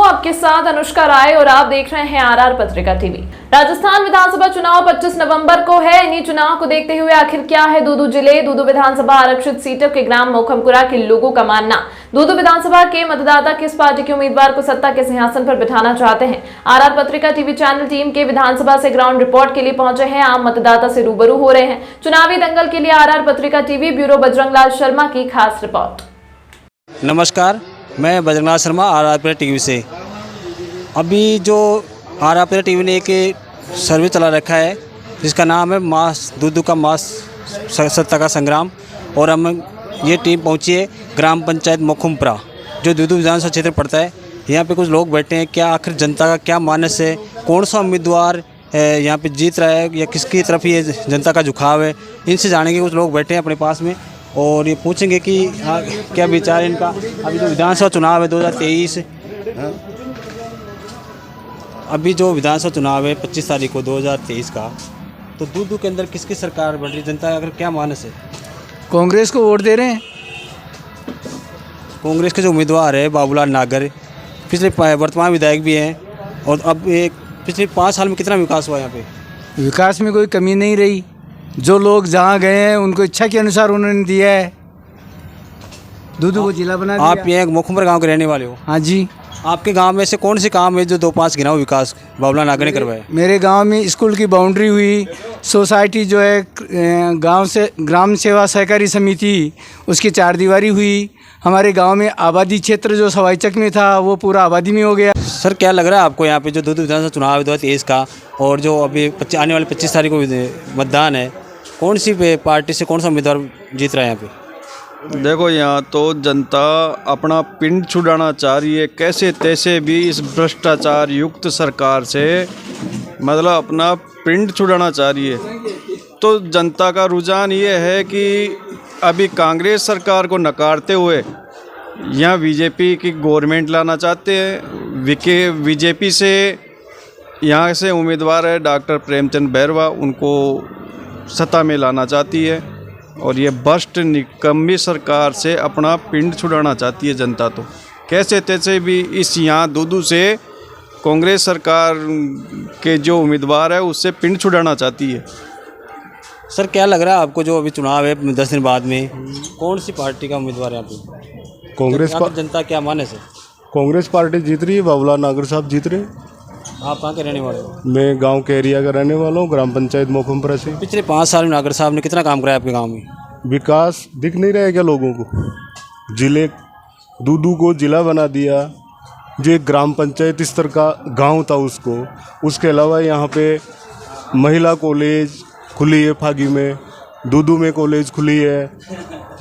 आपके साथ अनुष्का राय और आप देख रहे हैं आरआर पत्रिका टीवी। राजस्थान विधानसभा चुनाव 25 नवंबर को है। इन्हीं चुनाव को देखते हुए आखिर क्या है दूदू जिले दूदू विधानसभा आरक्षित सीटों के ग्राम मोखमपुरा के लोगों का मानना। दूदू विधानसभा के मतदाता किस पार्टी के उम्मीदवार को सत्ता के सिंहासन पर बिठाना चाहते हैं। आरआर पत्रिका टीवी चैनल टीम के विधानसभा से ग्राउंड रिपोर्ट के लिए पहुंचे हैं, आम मतदाता से रूबरू हो रहे हैं। चुनावी दंगल के लिए आरआर पत्रिका टीवी ब्यूरो बजरंगलाल शर्मा की खास रिपोर्ट। नमस्कार, मैं बजरंगलाल शर्मा आरआर पत्रिका टीवी से। अभी जो आरआर पत्रिका टीवी ने एक सर्वे चला रखा है जिसका नाम है मास दूदू का मास सत्ता का संग्राम, और हम ये टीम पहुंची है ग्राम पंचायत मोखमपुरा जो दूदू विधानसभा क्षेत्र पड़ता है। यहाँ पे कुछ लोग बैठे हैं, क्या आखिर जनता का क्या मानस है, कौन सा उम्मीदवार यहाँ पे जीत रहा है या किसकी तरफ ये जनता का झुकाव है, इनसे जानेंगे। कुछ लोग बैठे हैं अपने पास में और ये पूछेंगे कि क्या विचार है इनका। अभी जो विधानसभा चुनाव है 2023, अभी जो विधानसभा चुनाव है 25 तारीख को 2023 का, तो दूदू के अंदर किसकी सरकार बन रही, जनता का अगर क्या मानस है? कांग्रेस को वोट दे रहे हैं। कांग्रेस के जो उम्मीदवार है बाबूलाल नागर, पिछले वर्तमान विधायक भी हैं, और अब एक पिछले 5 साल में कितना विकास हुआ यहाँ पे? विकास में कोई कमी नहीं रही। जो लोग जहाँ गए हैं उनको इच्छा के अनुसार उन्होंने दिया है। दूदू को जिला बना दिया। आप ये मोखमपुरा गांव के रहने वाले हो? हाँ जी। आपके गांव में से कौन से काम है जो 2-5 गिनाओ विकास बाबूलाल नागर ने करवाया? मेरे गांव में स्कूल की बाउंड्री हुई, सोसाइटी जो है गांव से ग्राम सेवा सहकारी समिति उसकी 4 दीवारी हुई। हमारे गांव में आबादी क्षेत्र जो सवाईचक में था वो पूरा आबादी में हो गया। सर, क्या लग रहा है आपको यहाँ पे जो दूदू विधानसभा चुनाव है 2023 का, और जो अभी आने वाले 25 तारीख को मतदान है, कौन सी पार्टी से कौन सा उम्मीदवार जीत रहा है यहाँ पे? देखो, यहाँ तो जनता अपना पिंड छुड़ाना चाह रही है, कैसे तैसे भी इस भ्रष्टाचार युक्त सरकार से, मतलब अपना पिंड छुड़ाना चाह रही है। तो जनता का रुझान ये है कि अभी कांग्रेस सरकार को नकारते हुए यहाँ बीजेपी की गवर्नमेंट लाना चाहते हैं। बीजेपी से यहाँ से उम्मीदवार है डॉक्टर प्रेमचंद बैरवा, उनको सत्ता में लाना चाहती है, और ये भ्रष्ट निकम्मी सरकार से अपना पिंड छुड़ाना चाहती है जनता। तो कैसे तैसे भी इस यहाँ दूदू से कांग्रेस सरकार के जो उम्मीदवार है उससे पिंड छुड़ाना चाहती है। सर, क्या लग रहा है आपको जो अभी चुनाव है 10 दिन बाद में, कौन सी पार्टी का उम्मीदवार है यहाँ पे? कांग्रेस जनता क्या माने से? कांग्रेस पार्टी जीत रही है, बाबूलाल नागर साहब जीत रहे हैं। आप कहाँ के रहने वाले हो? मैं गांव के एरिया का रहने वाला हूँ, ग्राम पंचायत मोखमपुरा से। पिछले 5 साल में नागर साहब ने कितना काम कराया आपके गांव में? विकास दिख नहीं रहा है क्या लोगों को? जिले दूदू को जिला बना दिया, जो एक ग्राम पंचायत स्तर का गांव था उसको। उसके अलावा यहाँ पे महिला कॉलेज खुली है फागी में, दूदू में कॉलेज खुली है,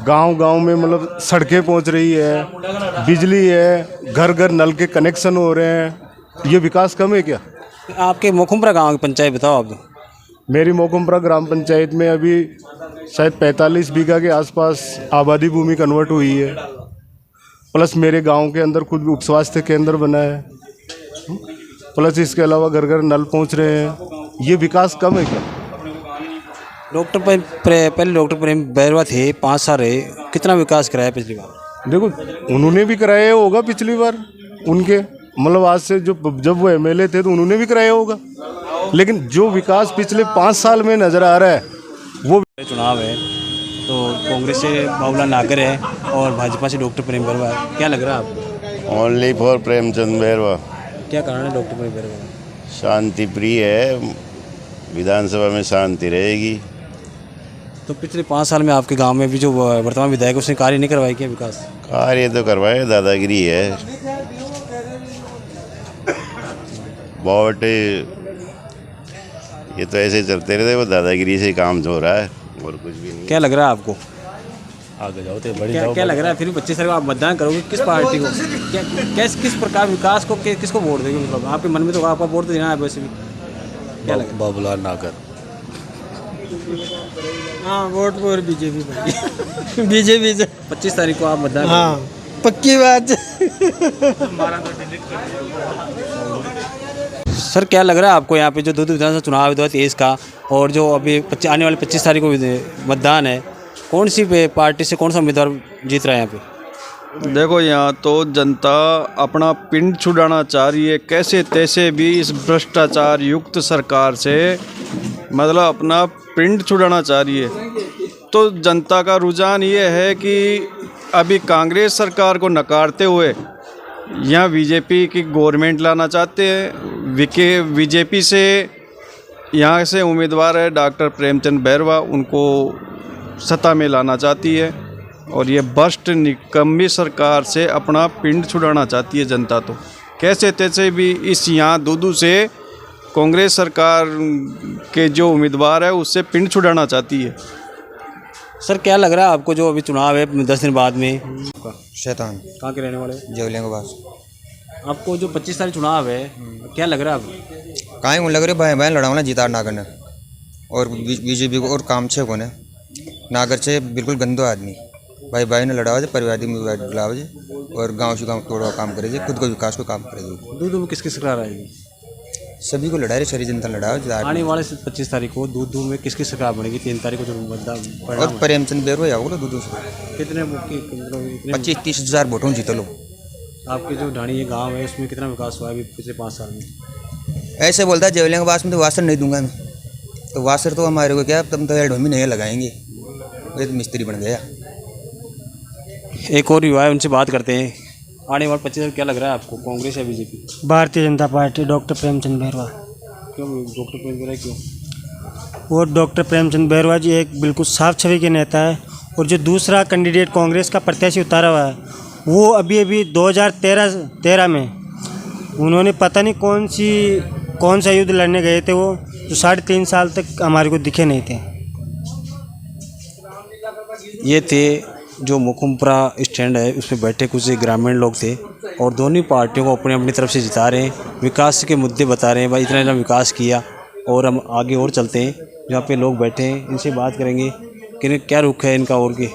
गांव में मतलब सड़कें पहुँच रही है, बिजली है, घर घर नल के कनेक्शन हो रहे हैं। ये विकास कम है क्या? आपके मोखमपुरा गांव की पंचायत बताओ आप। मेरी मोखमपुरा ग्राम पंचायत में अभी शायद 45 बीघा के आसपास आबादी भूमि कन्वर्ट हुई है, प्लस मेरे गांव के अंदर खुद उप स्वास्थ्य केंद्र बना है, प्लस इसके अलावा घर घर नल पहुंच रहे हैं। ये विकास कम है क्या? पहले डॉक्टर प्रेम बैरवा थे, 5 साल रहे, कितना विकास कराया पिछली बार? देखो, उन्होंने भी कराया होगा पिछली बार, उनके मतलब आज से जब वो एमएलए थे तो उन्होंने भी कराया होगा, लेकिन जो विकास पिछले 5 साल में नज़र आ रहा है वो। चुनाव है तो कांग्रेस से बाबूलाल नागर है और भाजपा से डॉक्टर प्रेम बैरवा है, क्या लग रहा है आपको? Only for Premchand Bairwa. क्या कारण है डॉक्टर प्रेम बैरवा? शांति प्रिय है, विधानसभा में शांति रहेगी। तो पिछले 5 साल में आपके गांव में भी जो वर्तमान विधायक उसने कार्य नहीं करवाई क्या विकास? कार्य तो करवाए, दादागिरी है बहुत। ये तो ऐसे चलते रहते, वो दादागिरी से काम हो रहा है और कुछ भी नहीं। क्या लग रहा है आपको? आगे जाओ तो बड़ी क्या लग रहा है फिर 25 तारीख को आप मतदान करोगे, किस पार्टी को, किस प्रकार विकास को किसको वोट देंगे? मतलब आपके मन में तो आपका वोट तो देना है वैसे भी। क्या लग? बाबूलाल नागर। हाँ, वोट फॉर बीजेपी। बीजेपी से 25 तारीख को आप मतदान? हाँ, पक्की बात। सर, क्या लग रहा है आपको यहाँ पे जो दूदू विधानसभा चुनाव है 2023 का, और जो अभी आने वाले 25 तारीख को मतदान है, कौन सी पार्टी से कौन सा उम्मीदवार जीत रहा है यहाँ पे? देखो यहाँ तो जनता अपना पिंड छुड़ाना चाह रही है, कैसे तैसे भी इस भ्रष्टाचार युक्त सरकार से मतलब अपना पिंड छुड़ाना चाह रही है। तो जनता का रुझान ये है कि अभी कांग्रेस सरकार को नकारते हुए यहाँ बीजेपी की गवर्नमेंट लाना चाहते हैं। बीजेपी से यहाँ से उम्मीदवार है डॉक्टर प्रेमचंद बैरवा, उनको सत्ता में लाना चाहती है और ये भ्रष्ट निकम्मी सरकार से अपना पिंड छुड़ाना चाहती है जनता। तो कैसे तैसे भी इस यहाँ दूदू से कांग्रेस सरकार के जो उम्मीदवार है उससे पिंड छुड़ाना चाहती है। सर क्या लग रहा है आपको जो अभी चुनाव है 10 दिन बाद में? शैतान कहाँ के रहने वाले? जेवलिया के पास। आपको जो 25 तारीख चुनाव है क्या लग रहा है आपको? कहाँ लग रहे भाई बहन लड़ाओ ना जीतार नागर ने और बीजेपी को और काम छे को ने नागर से बिल्कुल गंदो आदमी भाई भाई ने लड़ाओ परिवार बुलाओ और गाँव से गाँव तोड़वा काम करे खुद को विकास को काम करे। दूध में किसकी सरकार आएगी? सभी को लड़ा रहे, सारी जनता लड़ाओ। आने वाले 25 तारीख को दूध में किसकी सरकार बनेगी? 3 तारीख को जो मतदान और प्रेमचंद बैरवा आओगे दूध से कितने 25-30 हज़ार वोटों जीतो लो। आपके जो ढाणी ये गांव है उसमें कितना विकास हुआ है अभी पिछले 5 साल में? ऐसे बोलता है जेवलिया के पास में तो वासर नहीं दूंगा मैं, तो वासर तो हमारे को क्या तुम तो हेड में नहीं लगाएंगे, ये तो मिस्त्री बन गया। एक और युवा है उनसे बात करते हैं। आने वाले 25 तारीख क्या लग रहा है आपको, कांग्रेस या BJP? Bharatiya Janata party, doctor Premchand Bairwa. क्यों डॉक्टर प्रेम बैरवा क्यों? वो डॉक्टर प्रेमचंद बैरवा जी एक बिल्कुल साफ छवि के नेता है और जो दूसरा कैंडिडेट कांग्रेस का प्रत्याशी उतारा हुआ है वो अभी 2013 में उन्होंने पता नहीं कौन सा युद्ध लड़ने गए थे, वो जो 3.5 साल तक हमारे को दिखे नहीं थे। ये थे जो मुकुमपुरा स्टैंड है उसमें बैठे कुछ ग्रामीण लोग थे और दोनों पार्टियों को अपनी अपनी तरफ से जिता रहे हैं, विकास के मुद्दे बता रहे हैं, भाई इतना विकास किया और हम आगे और चलते हैं। जहाँ पे लोग बैठे हैं इनसे बात करेंगे कि क्या रुख है इनका और के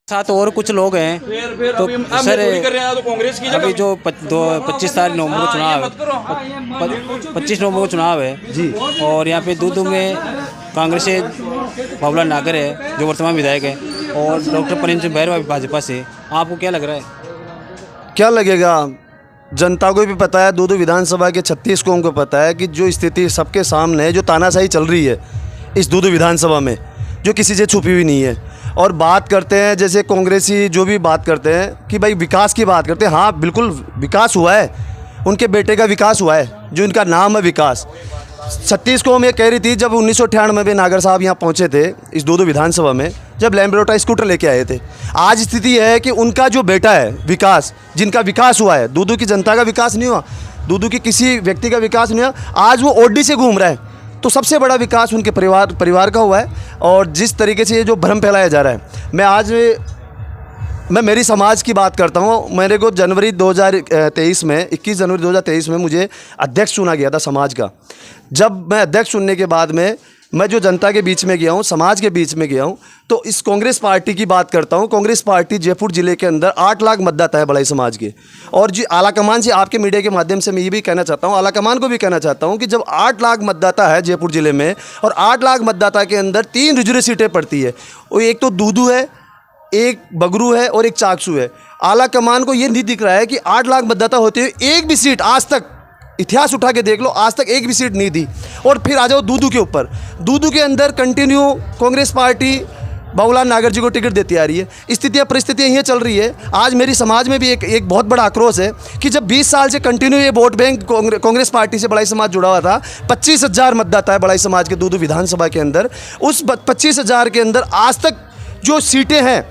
साथ और कुछ लोग हैं। तो सर अभी जो 25 तारीख नवंबर को चुनाव है, 25 नवंबर को चुनाव है जी, और यहाँ पे दूदू में कांग्रेस से बाबूलाल नागर है जो वर्तमान विधायक है और डॉक्टर प्रेमचंद बैरवा भाजपा से। आपको क्या लग रहा है? क्या लगेगा, जनता को भी पता है, दूदू विधानसभा के 36 कौम को पता है कि जो स्थिति सबके सामने है, जो तानाशाही चल रही है इस दूदू विधानसभा में, जो किसी से छुपी हुई नहीं है। और बात करते हैं जैसे कांग्रेसी जो भी बात करते हैं कि भाई विकास की बात करते हैं, हाँ बिल्कुल विकास हुआ है, उनके बेटे का विकास हुआ है जो इनका नाम है विकास। 36 को हम ये कह रही थी जब 1998 में नागर साहब यहाँ पहुँचे थे इस दूदू विधानसभा में, जब लैम्ब्रोटा स्कूटर लेके आए थे। आज स्थिति है कि उनका जो बेटा है विकास, जिनका विकास हुआ है, दूदू की जनता का विकास नहीं हुआ, दूदू की किसी व्यक्ति का विकास नहीं हुआ, आज वो ओडी से घूम रहा है। तो सबसे बड़ा विकास उनके परिवार का हुआ है। और जिस तरीके से ये जो भ्रम फैलाया जा रहा है, मैं मेरी समाज की बात करता हूँ। मेरे को जनवरी 2023 में 21 जनवरी 2023 में मुझे अध्यक्ष चुना गया था समाज का। जब मैं अध्यक्ष चुनने के बाद में मैं जो जनता के बीच में गया हूँ, समाज के बीच में गया हूँ, तो इस कांग्रेस पार्टी की बात करता हूँ। कांग्रेस पार्टी जयपुर ज़िले के अंदर 8 लाख मतदाता है बड़ाई समाज के। और जी आलाकमान से आपके मीडिया के माध्यम से मैं ये भी कहना चाहता हूँ, आलाकमान को भी कहना चाहता हूँ कि जब 8 लाख मतदाता है जयपुर ज़िले में और 8 लाख मतदाता के अंदर 3 रिजर्व सीटें पड़ती है, और एक तो दूदू है, एक बगरू है और एक चाकसू है। आलाकमान को ये नहीं दिख रहा है कि 8 लाख मतदाता होते हुए एक भी सीट आज तक, इतिहास उठा के देख लो, आज तक एक भी सीट नहीं दी। और फिर आ जाओ दूदू के ऊपर, दूदू के अंदर कंटिन्यू कांग्रेस पार्टी बाबूलाल नागर जी को टिकट देती आ रही है। परिस्थितियाँ ये चल रही है। आज मेरी समाज में भी एक बहुत बड़ा आक्रोश है कि जब 20 साल से कंटिन्यू ये वोट बैंक कांग्रेस पार्टी से बड़ाई समाज जुड़ा हुआ था, 25,000 मतदाता है बड़ाई समाज के दूदू विधानसभा के अंदर, उस 25,000 के अंदर आज तक जो सीटें हैं,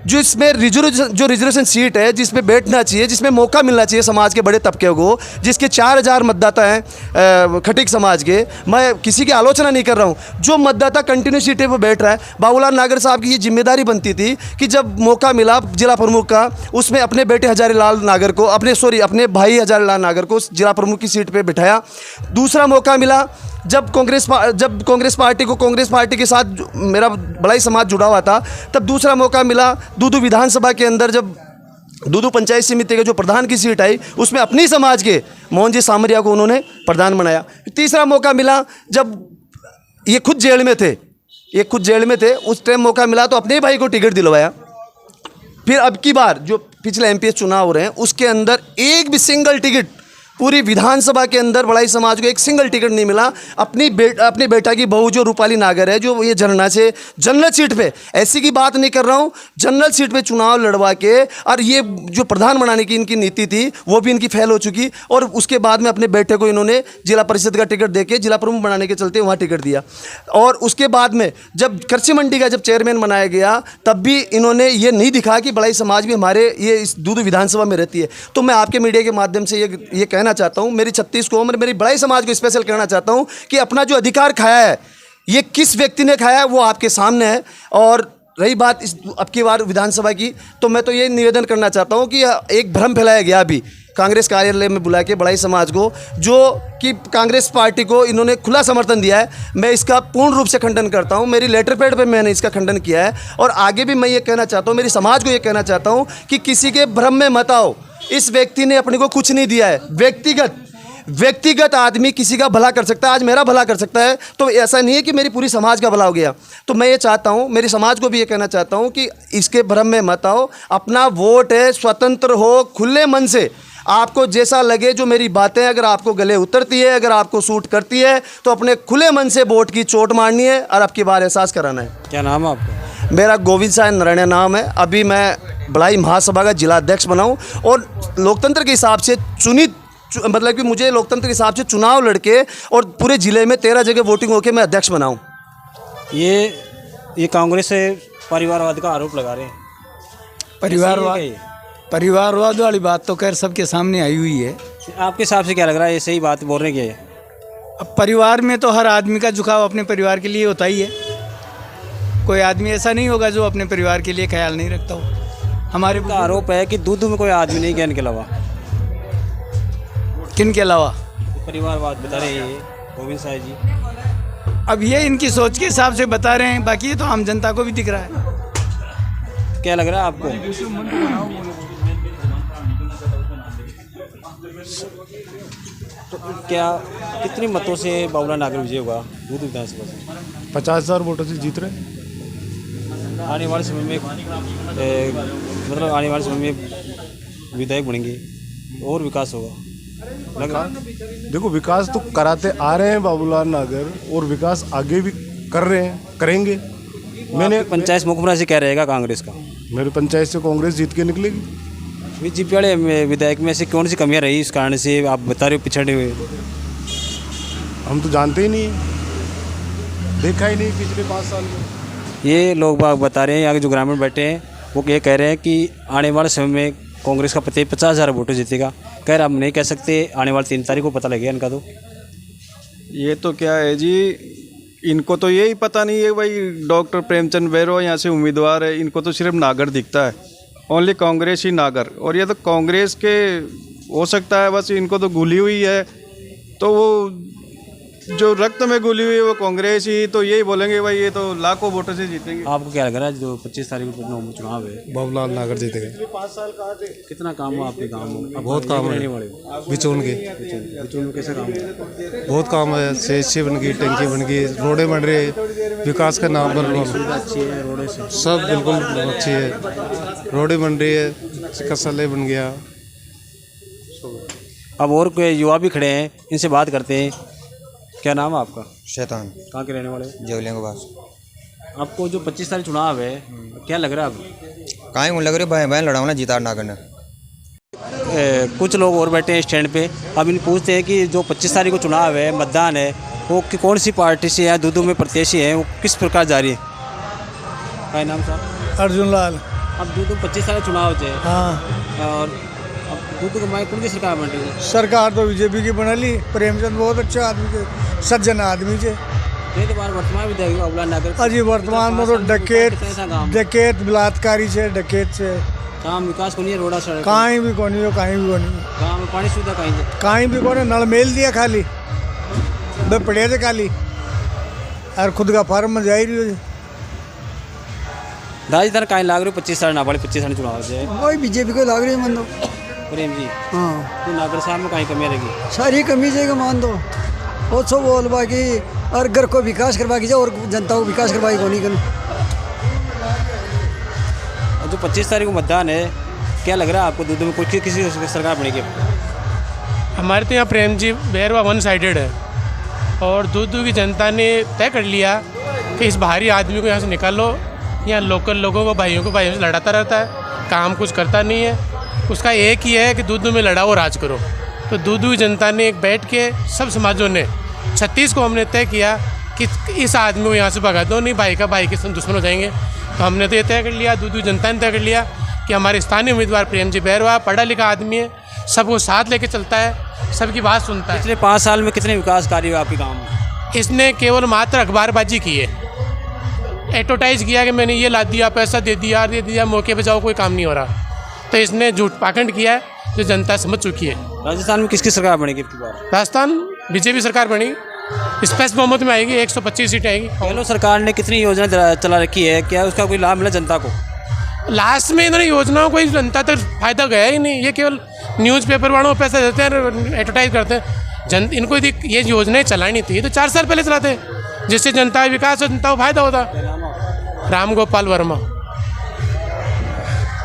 जो इसमें रिजर्वेशन सीट है, जिसमें बैठना चाहिए, जिसमें मौका मिलना चाहिए समाज के बड़े तबके को, जिसके 4,000 मतदाता हैं खटीक समाज के, मैं किसी की आलोचना नहीं कर रहा हूँ, जो मतदाता कंटिन्यू सीटें पर बैठ रहा है, बाबूलाल नागर साहब की ये जिम्मेदारी बनती थी कि जब मौका मिला जिला प्रमुख का, उसमें अपने बेटे हजारीलाल नागर को, अपने भाई हजारीलाल नागर को जिला प्रमुख की सीट पर बिठाया। दूसरा मौका मिला जब कांग्रेस पार्टी के साथ मेरा बड़ाई समाज जुड़ा हुआ था, तब दूसरा मौका मिला दूदू विधानसभा के अंदर, जब दूदू पंचायत समिति के जो प्रधान की सीट आई उसमें अपनी समाज के मोहन जी सामरिया को उन्होंने प्रधान बनाया। तीसरा मौका मिला जब ये खुद जेल में थे, उस टाइम मौका मिला तो अपने भाई को टिकट दिलवाया। फिर अब की बार जो पिछले एमपीएस चुनाव हो रहे हैं उसके अंदर एक भी सिंगल टिकट पूरी विधानसभा के अंदर बड़ाई समाज को एक सिंगल टिकट नहीं मिला। अपनी बेटा की बहू जो रूपाली नागर है, जो ये झरना से जनरल सीट पे, ऐसी की बात नहीं कर रहा हूँ, जनरल सीट पे चुनाव लड़वा के, और ये जो प्रधान बनाने की इनकी नीति थी वो भी इनकी फेल हो चुकी। और उसके बाद में अपने बेटे को इन्होंने जिला परिषद का टिकट देके जिला प्रमुख बनाने के चलते वहाँ टिकट दिया। और उसके बाद में जब कृषि मंडी का जब चेयरमैन बनाया गया तब भी इन्होंने ये नहीं दिखा कि बड़ाई समाज भी हमारे ये इस दूदू विधानसभा में रहती है। तो मैं आपके मीडिया के माध्यम से ये कहना चाहता हूं, मेरी 36 कौम और मेरी बड़ाई समाज को स्पेशल कहना चाहता हूं कि अपना जो अधिकार खाया है ये किस व्यक्ति ने खाया है वो आपके सामने है। और रही बात इस अब की बार विधानसभा की, तो मैं तो ये निवेदन करना चाहता हूं कि एक भ्रम फैलाया गया अभी कांग्रेस कार्यालय में बुला के बड़ाई समाज को, जो कि कांग्रेस पार्टी को इन्होंने खुला समर्थन दिया है। मैं इसका पूर्ण रूप से खंडन करता हूं, मेरी लेटर पैड पे मैंने इसका खंडन किया है। और आगे भी मैं ये कहना चाहता हूं, मेरी समाज को ये कहना चाहता हूं कि किसी के भ्रम में मत आओ। इस व्यक्ति ने अपने को कुछ नहीं दिया है। व्यक्तिगत आदमी किसी का भला कर सकता है, आज मेरा भला कर सकता है, तो ऐसा नहीं है कि मेरी पूरी समाज का भला हो गया। तो मैं ये चाहता हूँ, मेरी समाज को भी ये कहना चाहता हूँ कि इसके भ्रम में मत आओ। अपना वोट है, स्वतंत्र हो, खुले मन से आपको जैसा लगे, जो मेरी बातें अगर आपको गले उतरती है, अगर आपको सूट करती है, तो अपने खुले मन से वोट की चोट मारनी है और आपकी बार एहसास कराना है। क्या नाम है आपका? मेरा गोविंद साय नारायण नाम है। अभी मैं बड़ाई महासभा का जिला अध्यक्ष बना हूँ और लोकतंत्र के हिसाब से मतलब कि मुझे लोकतंत्र के हिसाब से चुनाव लड़के और पूरे ज़िले में 13 जगह वोटिंग होकर मैं अध्यक्ष बना हूँ। ये कांग्रेस से परिवारवाद का आरोप लगा रहे हैं। परिवारवाद वाली बात तो खैर सबके सामने आई हुई है। आपके हिसाब से क्या लग रहा है, ये सही बात बोल रहे हैं? अब परिवार में तो हर आदमी का झुकाव अपने परिवार के लिए होता ही है। कोई आदमी ऐसा नहीं होगा जो अपने परिवार के लिए ख्याल नहीं रखता हो। हमारे का आरोप है कि दूध में कोई आदमी नहीं गया इनके अलावा। किन के अलावा? परिवारवाद बता रहे हैं गोविंद साय जी। अब ये इनकी सोच के हिसाब से बता रहे हैं, बाकी ये तो आम जनता को भी दिख रहा है। क्या लग रहा है आपको? तो क्या कितनी मतों से बाबूलाल नागर विजय होगा दूध विधानसभा से? 50,000 वोटों से जीत रहे। आने वाले समय में मतलब आने वाले समय में विधायक बनेंगे और विकास होगा लग रहा? देखो, विकास तो कराते आ रहे हैं बाबूलाल नागर और विकास आगे भी कर रहे हैं, करेंगे। मैंने पंचायत मुखबरा से क्या रहेगा कांग्रेस का? मेरे पंचायत से कांग्रेस जीत के निकलेगी। बीजेपी वाले विधायक में ऐसी कौन सी कमियां रही इस कारण से आप बता रहे हो पिछड़े हुए? हम तो जानते ही नहीं, देखा ही नहीं पिछले 5 साल में। ये लोग बाग बता रहे हैं, यहाँ के जो ग्रामीण बैठे हैं वो ये कह रहे हैं कि आने वाले समय में कांग्रेस का प्रत्येक 50,000 वोटों जीतेगा। कह रहे हम नहीं कह सकते, आने वाले 3 तारीख को पता लगेगा इनका। तो ये तो क्या है जी, इनको तो यही पता नहीं है भाई डॉक्टर प्रेमचंद बैरवा यहाँ से उम्मीदवार है, इनको तो सिर्फ नागर दिखता है, ओनली कांग्रेस ही नागर। और ये तो कांग्रेस के हो सकता है, बस इनको तो घुली हुई है, तो वो जो रक्त में घुली हुई है वो कांग्रेस ही, तो यही बोलेंगे भाई ये तो लाखों वोटों से जीतेंगे। आपको क्या लग रहा है जो 25 तारीख को चुनाव है? बाबूलाल नागर जीतेंगे। कितना काम हुआ आपके गाँव में? बहुत काम है। बिचौन के में कैसा काम है? बहुत काम है, सेची बन गई, टंकी बन गई, रोडें बन रही, विकास का नाम बन रहा अच्छी है, रोडें से सब बिल्कुल अच्छी है, रोडें बन रही है, चिकित्सालय बन गया। अब और कोई युवा भी खड़े हैं, इनसे बात करते हैं। क्या नाम है आपका? शैतान कहाँ के रहने वाले? जवलियों के पास। आपको जो 25 तारीख चुनाव है क्या लग रहा है आपको? कहाँ लग रही भाई बहन लड़ाऊँ ना जीता ना करना। कुछ लोग और बैठे हैं स्टैंड पे, अब इन पूछते हैं कि जो 25 तारीख को चुनाव है, मतदान है, वो कौन सी पार्टी से है, दूदू में प्रत्याशी है, वो किस प्रकार जारी है? क्या नाम साहब? अर्जुन लाल। अब दूदू 25 तारीख चुनाव है। हाँ, और अब दूदू को कौन की सरकार बन रही है? सरकार तो बीजेपी की बना ली। प्रेमचंद बहुत अच्छे आदमी थे, सज्जन आदमी थे। वर्तमान विधायक बाबूलाल नागर अजी वर्तमान में तो डकैत बलात्कारी से, डकैत से काम विकास को नहीं, रोड़ा सड़क कहीं भी कोनी हो, कहीं भी कोनी गाँव में पानी सुविधा कहीं भी कोने। नल मेल दिया खाली बे पड़े थे खाली, और खुद का फार्म में जा रही हो। दादी तरह कहीं लाग रही हो 25 तारीख ना पड़े 25 तारीख चुनाव से वही बीजेपी को लाग रही है। मान दो प्रेम जी। हाँ, तो नागर साहब में कहीं कमी रहेगी? सारी कमी जाएगा मान दो। वो सब बोल बाकी और घर को विकास करवा की जाए और जनता को विकास करवाई को नहीं करूँ। और जो 25 तारीख को मतदान है, क्या लग रहा है आपको दूदू में कुछ किसी सरकार बनेगी? हमारे तो यहाँ प्रेम जी बैरवा वन साइडेड है और दूदू की जनता ने तय कर लिया कि इस बाहरी आदमी को यहाँ से निकालो। यहाँ लोकल लोगों को भाइयों से लड़ाता रहता है, काम कुछ करता नहीं है। उसका एक ही है कि दूदू में लड़ाओ, राज करो। तो दूदू की जनता ने एक बैठ के सब समाजों ने 36 को हमने तय किया कि इस आदमी को यहाँ से भगा दो, नहीं भाई का भाई के संग दुश्मन हो जाएंगे। तो हमने तो ये तय कर लिया, दूदू जनता ने तय कर लिया कि हमारे स्थानीय उम्मीदवार प्रेम जी बैरवा पढ़ा लिखा आदमी है, सबको साथ लेके चलता है, सबकी बात सुनता है। पिछले 5 साल में कितने विकास कार्य हुए आपके गाँव में? इसने केवल मात्र अखबारबाजी की है, एडवर्टाइज किया कि मैंने ये ला दिया, पैसा दे दिया, मौके पे जाओ, कोई काम नहीं हो रहा। तो इसने झूठ पाखंड किया है जो जनता समझ चुकी है। राजस्थान में किसकी सरकार बनेगी इसके बाद? राजस्थान बीजेपी सरकार बनी, स्पष्ट बहुमत में आएगी, 125 सीटें आएगी। गहलोत सरकार ने कितनी योजना चला रखी है, क्या उसका कोई लाभ मिला जनता को? लास्ट में इन्होंने योजनाओं को जनता तक फायदा गया ही नहीं। ये केवल न्यूज़पेपर वालों को पैसा देते हैं, एडवर्टाइज करते हैं। इनको यदि ये योजनाएं चलानी थी तो 4 साल पहले चलाते, जिससे जनता का विकास और जनता को फायदा होता। राम गोपाल वर्मा।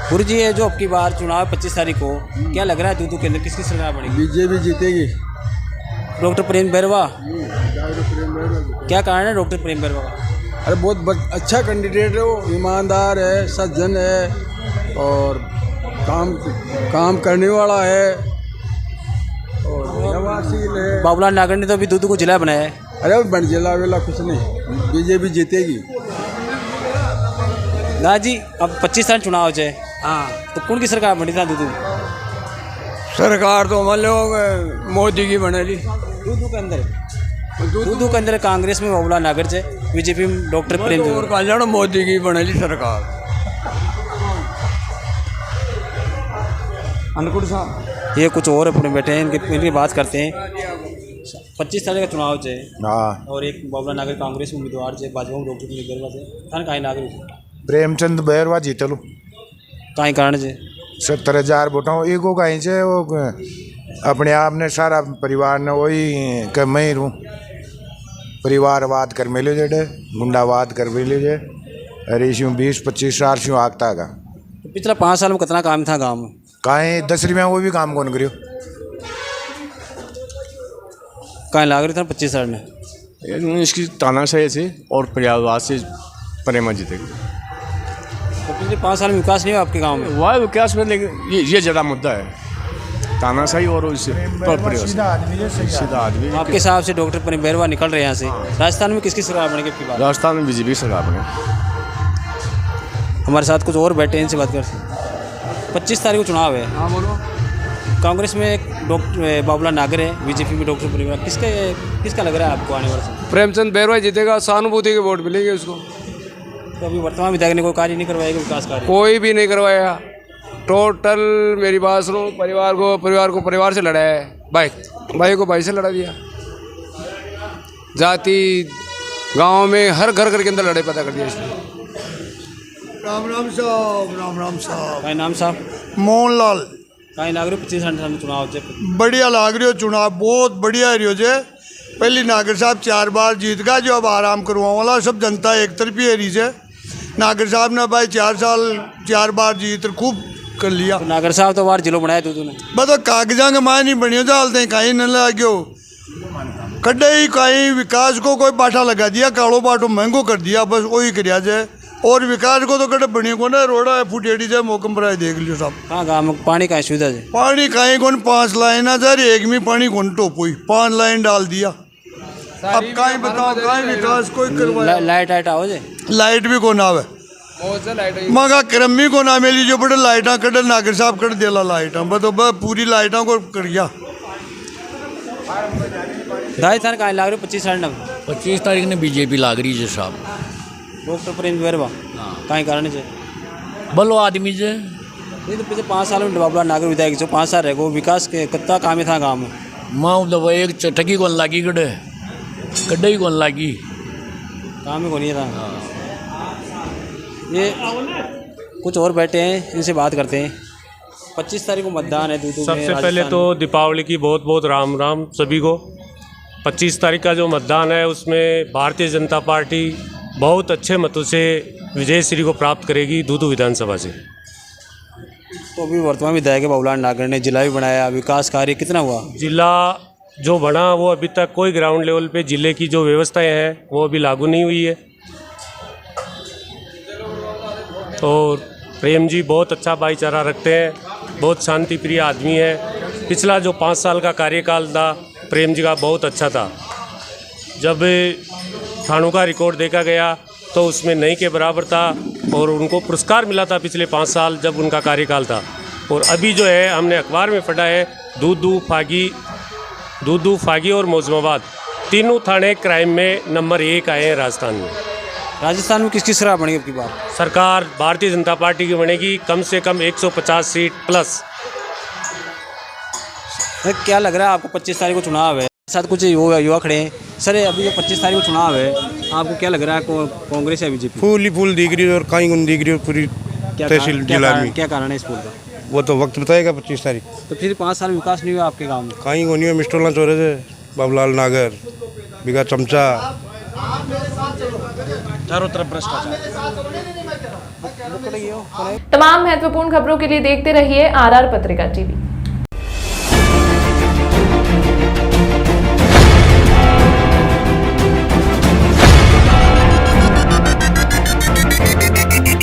गुरु जी, ये जो अब की बार चुनाव 25 तारीख को, क्या लग रहा है दूदू के अंदर किसकी सरकार बनेगी? बीजेपी जीतेगी। डॉक्टर प्रेम बैरवा। क्या कारण है डॉक्टर प्रेम बैरवा का? अरे बहुत अच्छा कैंडिडेट है वो, ईमानदार है, सज्जन है और काम करने वाला है और सेवाशील है। बाबूलाल नागर ने तो अभी दूदू को जिला बनाया है। अरे बन जिला वेला कुछ नहीं, बीजेपी जीतेगी। ना जी, अब 25 साल चुनाव हो जाए, हाँ, तो कौन की सरकार बनी था दूदू? सरकार तो मान लो मोदी की बनेगी। दूदू के अंदर कांग्रेस में बाबूलाल नागर से, बीजेपी में डॉक्टर प्रेम और कल्याण मोदी की बनेगी सरकार। अनुकुल साहब ये कुछ और अपने बैठे हैं, इनकी बात करते हैं। 25 तारीख का चुनाव है, हाँ, और एक बाबूलाल नागर कांग्रेस में उम्मीदवार से, भाजपा में डॉक्टर प्रेम बैरवा से, थान काई नागर प्रेमचंद बैरवा जीतलू काई कारण से 70,000 वोटों एको कहीं से वो अपने आप ने सारा परिवार ने वही कि मैं ही रहूँ, परिवारवाद कर मिले जेडे, गुंडावाद कर मिले जे, अरे इसमें 20-25 साल से आगता का। तो पिछला 5 साल में कितना काम था गाँव में? कहीं 10 रुपया वो भी काम कौन करियो, कहीं लाग रही था 25 साल में। इसकी तानाशाही से और परिवारवाद से प्रेमा जीतेगी। तो पिछले 5 साल में विकास नहीं हुआ आपके गाँव में? वह विकास में, लेकिन ये ज़्यादा मुद्दा है, तानाशाही और उससे सीधा आदमी। आपके हिसाब से डॉक्टर प्रेम बैरवा निकल रहे हैं यहाँ से, राजस्थान में किसकी सरकार बनेगी आपकी बात? राजस्थान में बीजेपी सरकार बने। हमारे साथ कुछ और बैठे हैं, इनसे बात करते हैं। 25 तारीख को चुनाव है। हाँ बोलो। कांग्रेस में डॉक्टर बाबूलाल नागर है, बीजेपी में डॉक्टर प्रेम बैरवा, किसका लग रहा है आपको आने वाले? प्रेमचंद बैरवा जीतेगा, सहानुभूति के वोट मिलेंगे उसको। तो अभी वर्तमान विधायक ने कोई कार्य नहीं करवाएगा, विकास कार्य कोई भी नहीं करवाया। टोटल मेरी बात सुनो, परिवार से लड़ा है, भाई को भाई से लड़ा दिया, जाति गांव में हर घर के अंदर लड़ाई पैदा कर दिया इसने। राम साहब। काय नाम साहब? मोहनलाल। काय नागरिक 25 साल चुनाव है, बढ़िया लाग रही हो चुनाव, बहुत बढ़िया रही हो जे। पहली नागर साहब 4 बार जीत गया, जो अब आराम करवा वाला सब जनता एक तरफी है रही से। नागर साहब ने भाई 4 बार जीत खूब कर लिया। तो नागर साहब तो बार जिलो बनाया दूदू ने, बस कागजा के माए नहीं बनियो डालते कहीं न लाग्यो कड्डे ही कहीं विकास को कोई बाटा लगा दिया, कालो बाटो महंगो कर दिया, बस वही कर जाए। और विकास को तो कड़े बनी को ना, रोड़ा है फुटेड़ी से मौकम पर देख लियो साहब। हाँ, गाँव में पानी का सुविधा है, पानी कहीं कौन 5 लाइन आ जा रही, एक में पानी कौन टोपोई 5 लाइन डाल दिया। अब कहीं बताओ, कहीं विकास कोई करवाया? लाइट आओ जे, लाइट भी कौन आवे, मगा क्रमी को ना मिली, जो बड़े लाइटा कड़ नागर साहब कड़ देला लाइटा, बस पूरी लाइटा को करिया। राजस्थान का लाग रही 25 साल 25 तारीख ने बीजेपी लाग रही है साहब। डॉक्टर प्रेम बैरवा कहीं कारण से भलो आदमी से नहीं, तो पिछले 5 साल में बाबूलाल नागर विधायक जो 5 साल रहे वो विकास के कितना काम था गाँव में? माँ दब एक चटकी कौन लागी गड्ढे ही कौन लागी, काम में कौन नहीं था। ये कुछ और बैठे हैं, इनसे बात करते हैं। 25 तारीख को मतदान है दूदू में। सबसे पहले तो दीपावली की बहुत बहुत राम राम सभी को। 25 तारीख का जो मतदान है उसमें भारतीय जनता पार्टी बहुत अच्छे मतों से विजय श्री को प्राप्त करेगी दूदू विधानसभा से। तो अभी वर्तमान विधायक बाबूलाल नागर ने जिला भी बनाया, विकास कार्य कितना हुआ? जिला जो बना वो अभी तक कोई ग्राउंड लेवल पे जिले की जो व्यवस्थाएं हैं वो अभी लागू नहीं हुई है। और प्रेम जी बहुत अच्छा भाईचारा रखते हैं, बहुत शांति प्रिय आदमी है। पिछला जो 5 साल का कार्यकाल था प्रेम जी का बहुत अच्छा था। जब थानों का रिकॉर्ड देखा गया तो उसमें नहीं के बराबर था और उनको पुरस्कार मिला था पिछले 5 साल जब उनका कार्यकाल था। और अभी जो है हमने अखबार में पढ़ा है दूदू, फागी और मौजमाबाद तीनों थाने क्राइम में नंबर 1 आए हैं राजस्थान में। राजस्थान में किसकी सरकार बनेगी अब की बार? सरकार भारतीय जनता पार्टी की बनेगी, कम से कम 150 सीट प्लस। क्या लग रहा है आपको? 25 तारीख को चुनाव है, साथ कुछ युवा खड़े हैं। सर अभी जो 25 तारीख को चुनाव है, आपको क्या लग रहा है कांग्रेस या बीजेपी? फूल ही फूल दिख रही है और कहीं गुन दिख रही है पूरी तहसील जिला में। क्या कारण है इस फूल का? वो तो वक्त बताएगा 25 तारीख। तो फिर 5 साल विकास नहीं हुआ आपके गाँव में? कहीं को नहीं है, मिस्टोला चोरे थे बाबूलाल नागर बिगा चमचा, चारों तरफ भ्रष्टाचार। तमाम महत्वपूर्ण खबरों के लिए देखते रहिए RR पत्रिका टीवी।